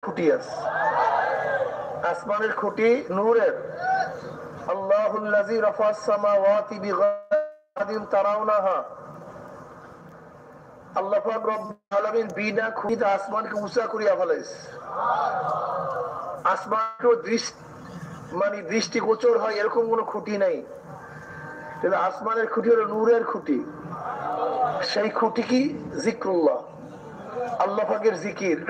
খুঁটি আছে, আসমানের খুঁটি নূরের। আল্লাহুল্লাযী রাফা'আস সামাওয়াতি বিগাইরি তারাউনাহা, আল্লাহ পাক রব্বুল আলামিন বিনা খুঁটিতে আসমানকে উঁচা করিয়া ফেলাইছে। আসমানকে দৃষ্টিগোচর হয় এরকম কোন খুঁটি নাই, কিন্তু আসমানের খুঁটি হলো নূরের খুঁটি। সেই খুঁটি কি? জিক্রুল্লাহ, আল্লাহ পাকের জিকির।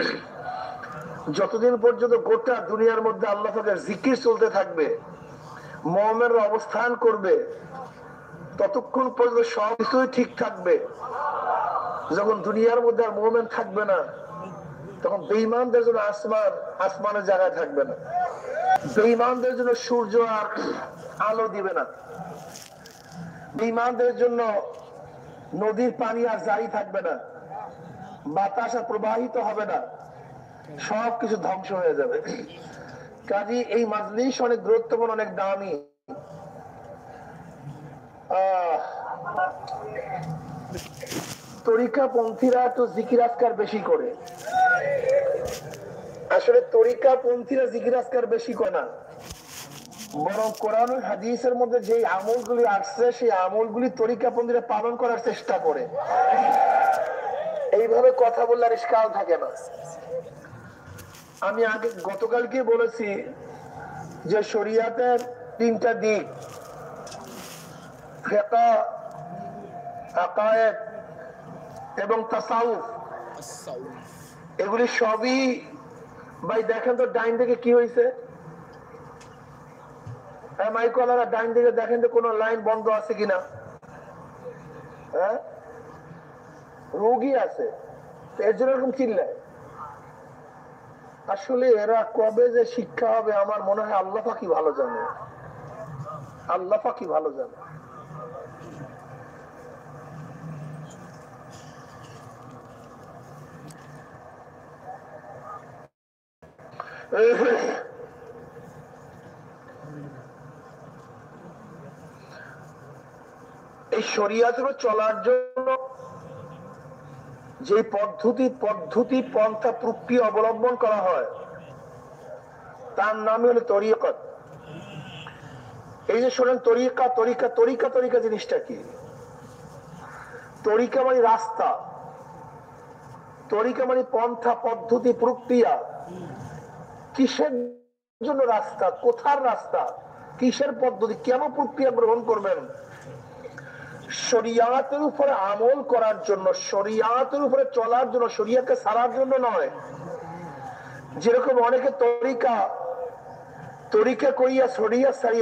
যতদিন পর্যন্ত গোটা দুনিয়ার মধ্যে আল্লাহ পাকের জিকির চলতে থাকবে, মুমিনরা অবস্থান করবে, ততক্ষণ পর্যন্ত সবকিছুই ঠিক থাকবে। যখন দুনিয়ার মধ্যে আর মুমিন থাকবে না, তখন বেঈমানদের জন্য আসমানের জায়গায় থাকবে না, বেঈমানদের জন্য সূর্য আর আলো দিবে না, বেঈমানদের জন্য নদীর পানি আর জারি থাকবে না, বাতাস আর প্রবাহিত হবে না, সবকিছু ধ্বংস হয়ে যাবে। কাজী এই মাজলিস অনেক গুরুত্বপূর্ণ, অনেক দামি। তরিকাপন্থীরা তো জিকির আজকার বেশি করে। আসলে তরিকাপন্থীরা জিকির আজকার বেশি করে না, বরং কোরআন ও হাদিসের মধ্যে যে আমলগুলি আসছে সেই আমলগুলি তরিকাপন্থীরা পালন করার চেষ্টা করে। এইভাবে কথা বললে আর ইশকাল থাকে না। আমি আগে গতকালকে বলেছি যে শরিয়াতের তিনটা দিক, ফিকহ, আকায়েদ এবং তাসাউফ, এগুলি সবই ভাই দেখেন তো ডাইন দিকে কি হয়েছে। মাইকওয়ালারা ডাইন দিকে দেখেন তো কোন লাইন বন্ধ আছে কিনা, রোগী আছে, এর জন্য এরকম চিল্লায়। আসলে এরা কবে যে শিক্ষা হবে আমার মনে হয় আল্লাহ পাকই ভালো জানে, আল্লাহ পাকই ভালো জানে। এই শরিয়াতের চলার জন্য যে পদ্ধতি পন্থা প্রক্রিয়া অবলম্বন করা হয় তার নাম হলো তরিকত। এই যে শোনেন তরিকা তরিকা তরিকা তরিকা জিনিসটা কি? তরিকা মানে রাস্তা, তরিকা মানে পন্থা পদ্ধতি প্রক্রিয়া। কিসের জন্য রাস্তা, কোথার রাস্তা, কিসের পদ্ধতি, কেন প্রক্রিয়া গ্রহণ করবেন? শরিয়াতের উপরে আমল করার জন্য, শরিয়াতের উপরে চলার জন্য, শরিয়াতকে সারার জন্য নয়। যেরকম অনেকে তরিকা করিয়া শরিয়া সারিয়া